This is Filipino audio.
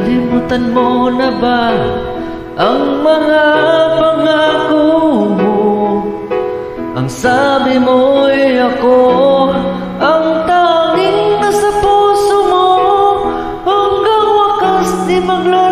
Nalimutan mo na ba ang mga pangako mo? Ang sabi mo'y ako ang tanging nasa puso mo. Hanggang wakas di maglaho